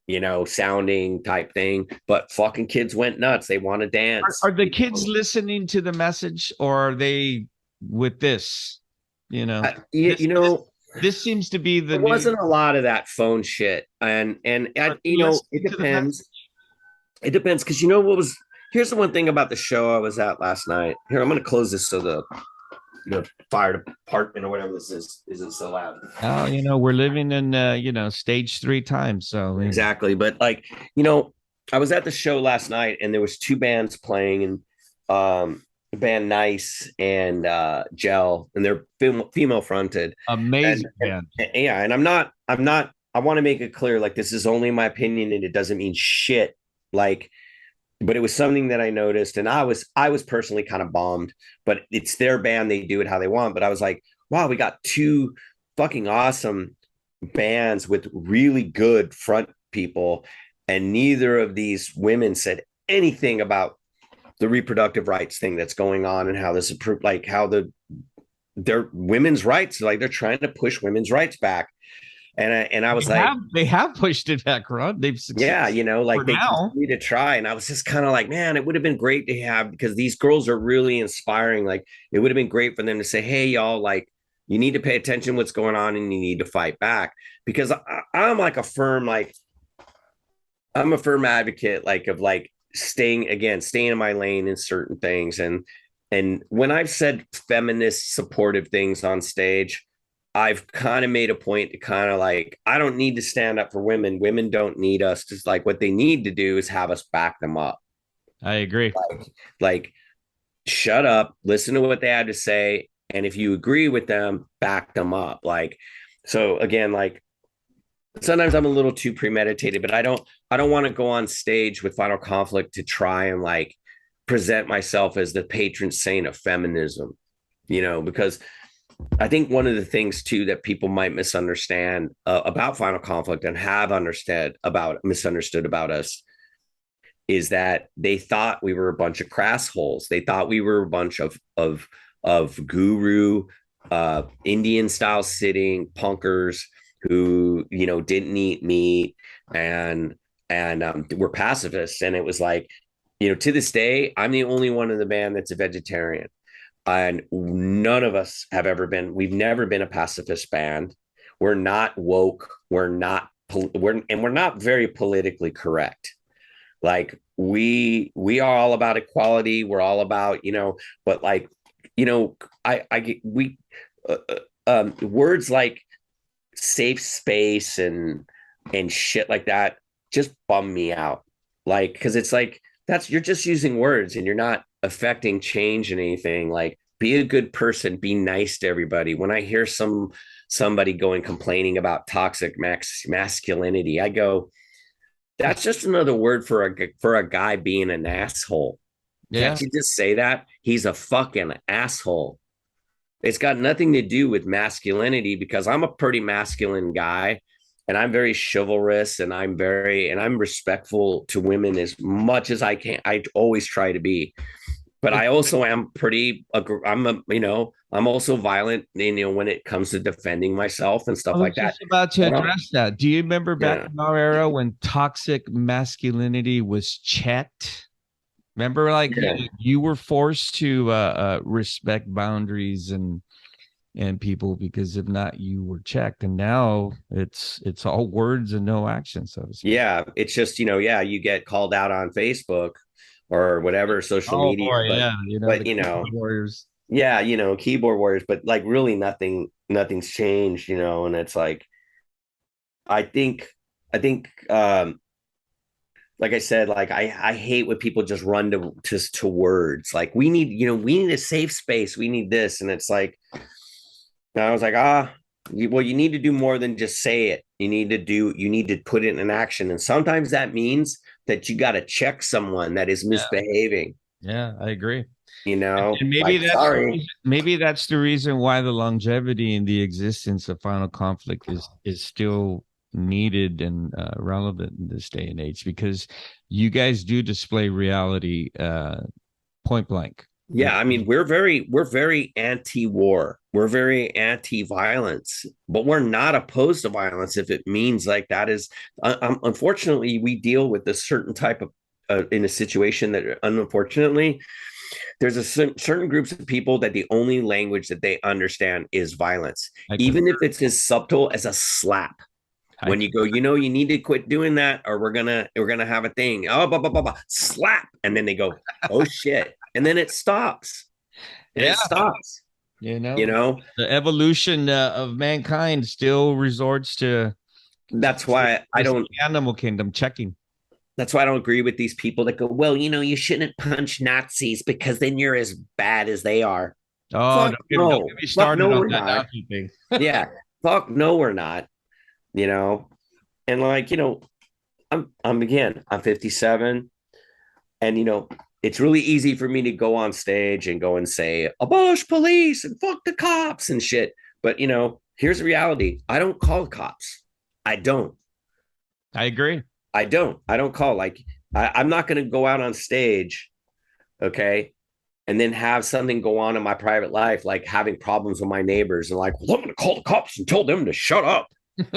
you know, sounding type thing. But fucking kids went nuts. They want to dance. Are the kids listening to the message, or are they with this? You know, You know, this seems to be the there new. wasn't a lot of that phone shit, and you know, it To the message. depends. It depends because you know what was. Here's the one thing about the show I was at last night. Here, I'm going to close this so the fire department or whatever this is isn't so loud. Oh, we're living in stage 3 times. So Exactly, but like you know, I was at the show last night and there was two bands playing, and the band Nice and Gel, and they're female fronted. amazing band. Yeah, and I'm not. I want to make it clear, like this is only my opinion, and it doesn't mean shit. Like, but it was something that I noticed, and I was personally kind of bummed. But it's their band; they do it how they want. But I was like, wow, we got two fucking awesome bands with really good front people, and neither of these women said anything about the reproductive rights thing that's going on and how this like how their women's rights, like they're trying to push women's rights back. And I was like, They have pushed it back, Ron. They've succeeded. yeah, you know, like For they now. continue to try. And I was just kind of like, man, it would have been great to have, because these girls are really inspiring. Like it would have been great for them to say, hey, y'all, like you need to pay attention to what's going on and you need to fight back. Because I'm like a firm, like I'm a firm advocate, like of like staying in my lane in certain things. And when I've said feminist supportive things on stage, I've kind of made a point to kind of like, I don't need to stand up for women. Women don't need us. Just like what they need to do is have us back them up. I agree. Like shut up, listen to what they had to say. And if you agree with them, back them up. Like, so again, like sometimes I'm a little too premeditated, but I don't want to go on stage with Final Conflict to try and like present myself as the patron saint of feminism, because I think one of the things too that people might misunderstand about Final Conflict and have misunderstood about us is that they thought we were a bunch of crass holes. They thought we were a bunch of guru Indian style sitting punkers who didn't eat meat and were pacifists. And it was like, to this day, I'm the only one in the band that's a vegetarian. And none of us have ever been. We've never been a pacifist band. We're not woke. We're not very politically correct. Like we are all about equality. We're all about but like words like safe space and shit like that just bum me out. Like, because it's like you're just using words and you're not affecting change in anything. Like, be a good person, be nice to everybody. When I hear somebody going complaining about toxic masculinity, I go, that's just another word for a guy being an asshole. Yeah. Can't you just say that? He's a fucking asshole. It's got nothing to do with masculinity, because I'm a pretty masculine guy and I'm very chivalrous and I'm respectful to women as much as I can. I always try to be, but I also am I'm also violent, when it comes to defending myself and stuff like that. I was just about to address that. Do you remember back in our era when toxic masculinity was checked? Remember, like you were forced to respect boundaries and people, because if not, you were checked. And now it's all words and no action. So to speak. Yeah, it's just you get called out on Facebook or whatever social media. Boy, but warriors. Yeah, keyboard warriors. But like really, nothing's changed. And it's like, I think. Like I said, like I hate when people just run to words. Like we need a safe space. We need this. And it's like, and I was like, well, you need to do more than just say it. You need to put it in action. And sometimes that means that you got to check someone that is misbehaving. Yeah, I agree. And maybe maybe that's the reason why the longevity and the existence of Final Conflict is still needed and relevant in this day and age, because you guys do display reality point blank. Yeah, I mean, we're very anti-war. We're very anti-violence, but we're not opposed to violence if it means like that is. Unfortunately, we deal with a certain type of in a situation that, unfortunately, there's a certain groups of people that the only language that they understand is violence, even if it's as subtle as a slap. When you go, you need to quit doing that, or we're gonna have a thing. Oh, blah, blah, blah, blah, slap, and then they go, oh shit, and then it stops. It stops. The evolution of mankind still resorts to. That's why I don't. Animal kingdom checking. That's why I don't agree with these people that go, well, you shouldn't punch Nazis because then you're as bad as they are. Oh, don't get me started on that Nazi thing. Yeah, fuck no, we're not. And like, I'm 57, and it's really easy for me to go on stage and go and say abolish police and fuck the cops and shit. But here's the reality: I don't call cops. I don't. I agree. I don't call. Like I'm not going to go out on stage, okay, and then have something go on in my private life, like having problems with my neighbors, and like, well, I'm going to call the cops and tell them to shut up.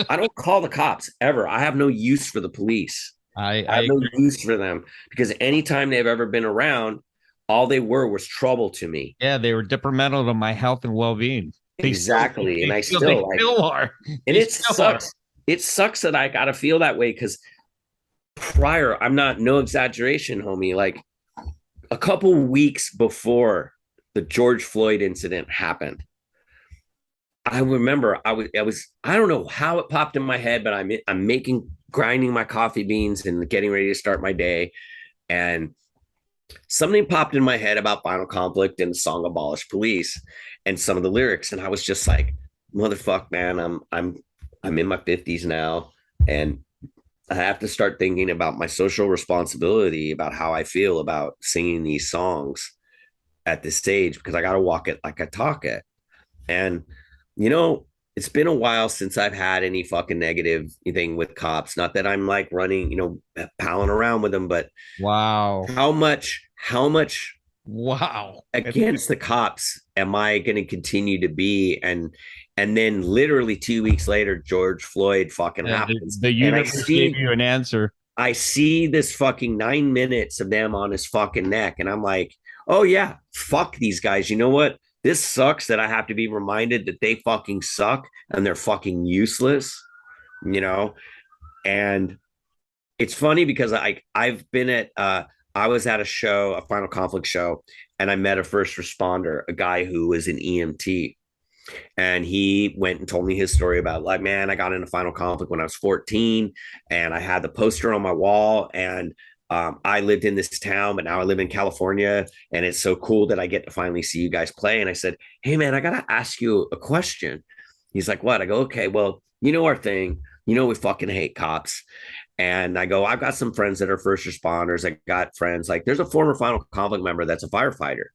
I don't call the cops ever. I have no use for the police. I have no use for them, because anytime they've ever been around, all they were was trouble to me. Yeah, they were detrimental to my health and well-being. Exactly. And I still are. And it sucks. It sucks that I got to feel that way, because no exaggeration, homie, like a couple weeks before the George Floyd incident happened, I remember I don't know how it popped in my head, but I'm grinding my coffee beans and getting ready to start my day, and something popped in my head about Final Conflict and the song "Abolish Police" and some of the lyrics, and I was just like, "Motherfuck, man, I'm in my 50s now, and I have to start thinking about my social responsibility, about how I feel about singing these songs at this stage, because I got to walk it like I talk it." And, you know, it's been a while since I've had any fucking negative thing with cops. Not that I'm like running, palling around with them, but Wow. how much Wow. against the cops am I going to continue to be? And then literally 2 weeks later, George Floyd fucking Yeah, happens. the And universe gave you an answer. I see this fucking 9 minutes of them on his fucking neck. And I'm like, oh yeah, fuck these guys. You know what? This sucks that I have to be reminded that they fucking suck and they're fucking useless, you know? And it's funny because I've been at I was at a show, a Final Conflict show, and I met a first responder, a guy who was an EMT. And he went and told me his story about, like, man, I got into Final Conflict when I was 14 and I had the poster on my wall, and I lived in this town, but now I live in California, and it's so cool that I get to finally see you guys play. And I said, hey man, I got to ask you a question. He's like, what? I go, okay, well, you know our thing, we fucking hate cops. And I go, I've got some friends that are first responders. I got friends, like, there's a former Final Conflict member that's a firefighter.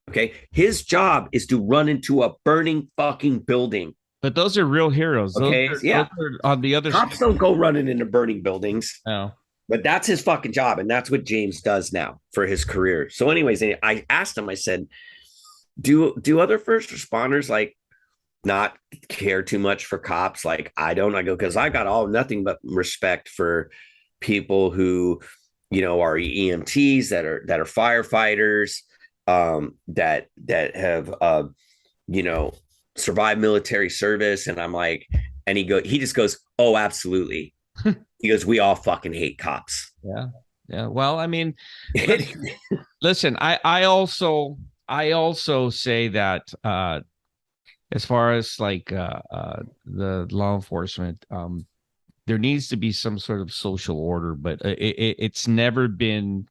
Okay. His job is to run into a burning fucking building. But those are real heroes. Okay. Those are on the other Cops don't go running into burning buildings. No. But that's his fucking job. And that's what James does now for his career. So, anyways, I asked him, I said, do other first responders like not care too much for cops? Like, I don't. I go, because I got nothing but respect for people who, are EMTs, that are firefighters, that have survived military service. And I'm like, and he just goes, oh, absolutely. He goes, we all fucking hate cops. Yeah. Yeah. Well, I mean, listen, I also say that as far as like the law enforcement, there needs to be some sort of social order, but it's never been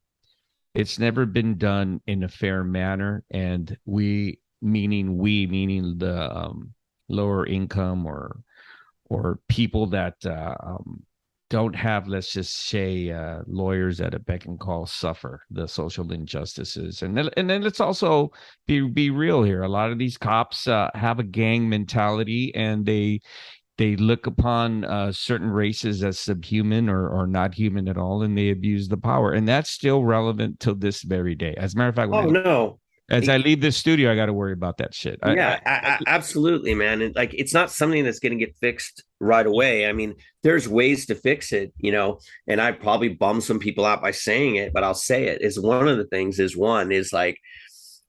done in a fair manner. And meaning the lower income or people that don't have, let's just say, lawyers at a beck and call, suffer the social injustices. And then let's also be real here. A lot of these cops have a gang mentality, and they look upon certain races as subhuman or not human at all, and they abuse the power. And that's still relevant till this very day. As a matter of fact, as I leave this studio, I got to worry about that shit. Absolutely, man. And like, it's not something that's going to get fixed right away. I mean, there's ways to fix it, and I probably bum some people out by saying it, but I'll say it. Is one of the things is like,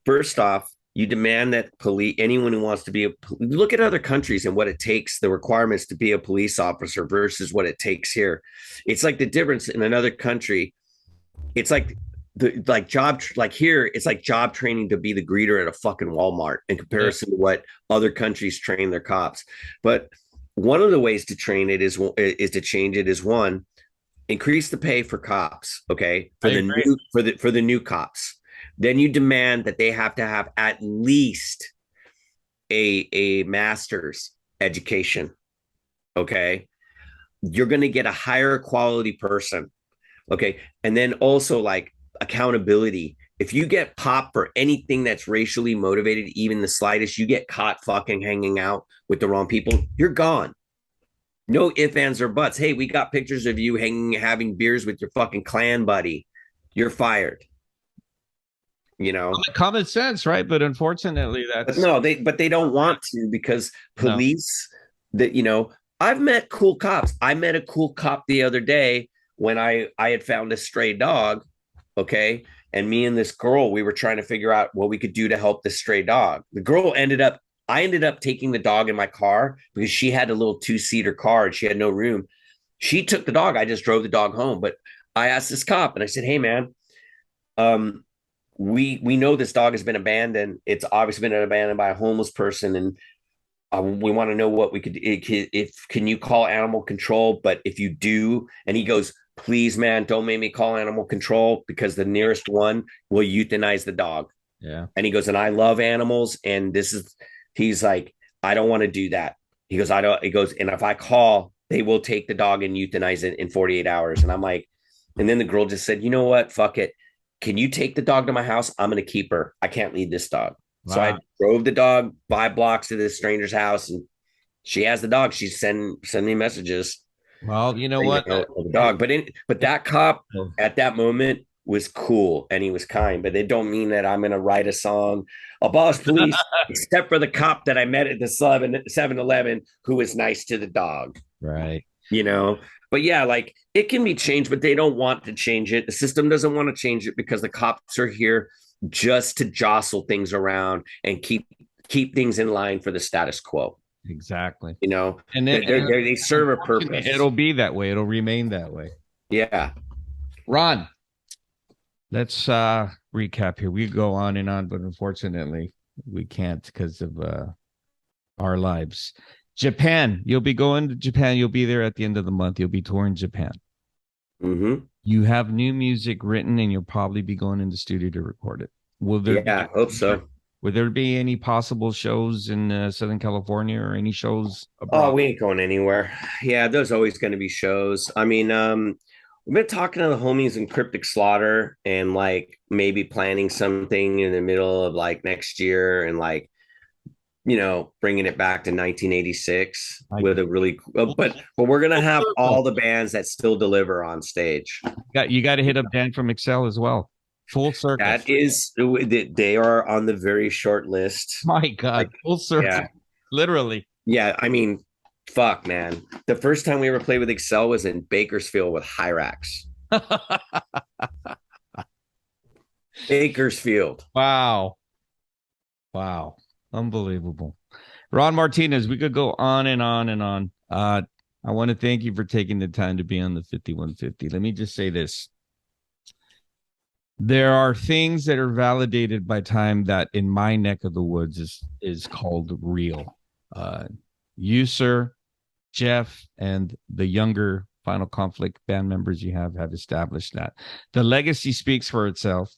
first off, you demand that anyone who wants to be look at other countries and what it takes, the requirements to be a police officer versus what it takes here. It's like the difference in another country. It's like here, it's like job training to be the greeter at a fucking Walmart in comparison to what other countries train their cops. But one of the ways to train it is to change it is, one, increase the pay for cops. Okay. For the new cops. Then you demand that they have to have at least a master's education. Okay. You're going to get a higher quality person. Okay. And then also, like, accountability. If you get popped for anything that's racially motivated, even the slightest, you get caught fucking hanging out with the wrong people, you're gone. No ifs, ands, or buts. Hey, we got pictures of you having beers with your fucking Klan buddy. You're fired. Common sense, right? But unfortunately, they don't want to, because police I've met cool cops. I met a cool cop the other day when I had found a stray dog. Okay. And me and this girl, we were trying to figure out what we could do to help this stray dog. I ended up taking the dog in my car because she had a little 2-seater car and she had no room. She took the dog. I just drove the dog home. But I asked this cop and I said, hey man, we know this dog has been abandoned. It's obviously been abandoned by a homeless person, and we want to know what we could, if can you call animal control? But if you do, and he goes, please, man, don't make me call animal control because the nearest one will euthanize the dog. Yeah. And he goes, and I love animals, and he's like, I don't want to do that. He goes, I don't. He goes, and if I call, they will take the dog and euthanize it in 48 hours. And I'm like, and then the girl just said, you know what? Fuck it. Can you take the dog to my house? I'm going to keep her. I can't leave this dog. Wow. So I drove the dog 5 blocks to this stranger's house, and she has the dog. She's sending me messages. Well, you know what? The dog, but that cop at that moment was cool and he was kind. But it don't mean that I'm going to write a song abolish police, except for the cop that I met at the 7-Eleven who was nice to the dog. Right. You know. But yeah, like it can be changed, but they don't want to change it. The system doesn't want to change it because the cops are here just to jostle things around and keep things in line for the status quo. Exactly. You know, and they serve a purpose. It'll be that way. It'll remain that way. Yeah. Ron, let's recap here. We go on and on, but unfortunately we can't because of our lives. Japan, you'll be going to Japan. You'll be there at the end of the month. You'll be touring Japan. Mm-hmm. You have new music written, and you'll probably be going in the studio to record it. Will there? Yeah, I hope so. Would there be any possible shows in Southern California or any shows abroad? Oh, we ain't going anywhere. Yeah, there's always going to be shows. I mean, we've been talking to the homies in Cryptic Slaughter and like maybe planning something in the middle of like next year and like, you know, bringing it back to 1986 with a really, but we're gonna have all the bands that still deliver on stage. You got to hit up Dan from Excel as well. Full circle. That is, they are on the very short list. My God, like, full circle. Yeah. Literally. Yeah, I mean, fuck, man. The first time we ever played with Excel was in Bakersfield with Hyrax. Bakersfield. Wow. Unbelievable. Ron Martinez, we could go on and on and on. I want to thank you for taking the time to be on the 5150. Let me just say this. There are things that are validated by time that in my neck of the woods is called real. You, sir, Jeff, and the younger Final Conflict band members you have established that. The legacy speaks for itself.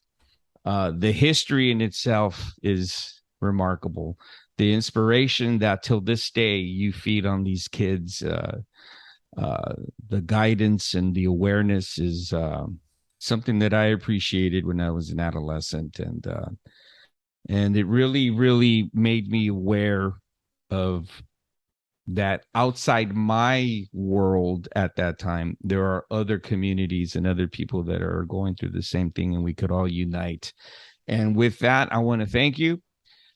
The history in itself is remarkable. The inspiration that till this day you feed on these kids, the guidance and the awareness is something that I appreciated when I was an adolescent, and it really, really made me aware of that outside my world at that time. There are other communities and other people that are going through the same thing, and we could all unite. And with that, I want to thank you.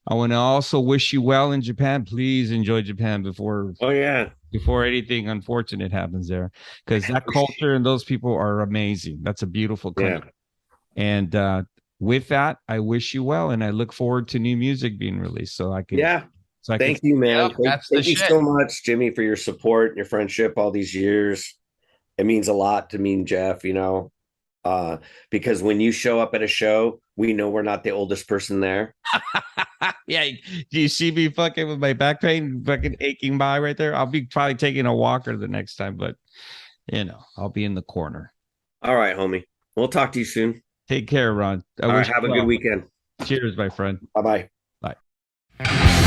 I want to also wish you well in Japan. Please enjoy Japan before anything unfortunate happens there, because that culture and those people are amazing. That's a beautiful country. Yeah. And with that, I wish you well, and I look forward to new music being released. So I can. Yeah. So thank you, man. Thank you so much, Jimmy, for your support and your friendship all these years. It means a lot to me and Jeff, you know, because when you show up at a show, we know we're not the oldest person there. Yeah. Do you see me fucking with my back pain fucking aching by right there? I'll be probably taking a walker the next time, but you know, I'll be in the corner. All right, homie. We'll talk to you soon. Take care, Ron. All right, have a good weekend. Cheers, my friend. Bye-bye. Bye.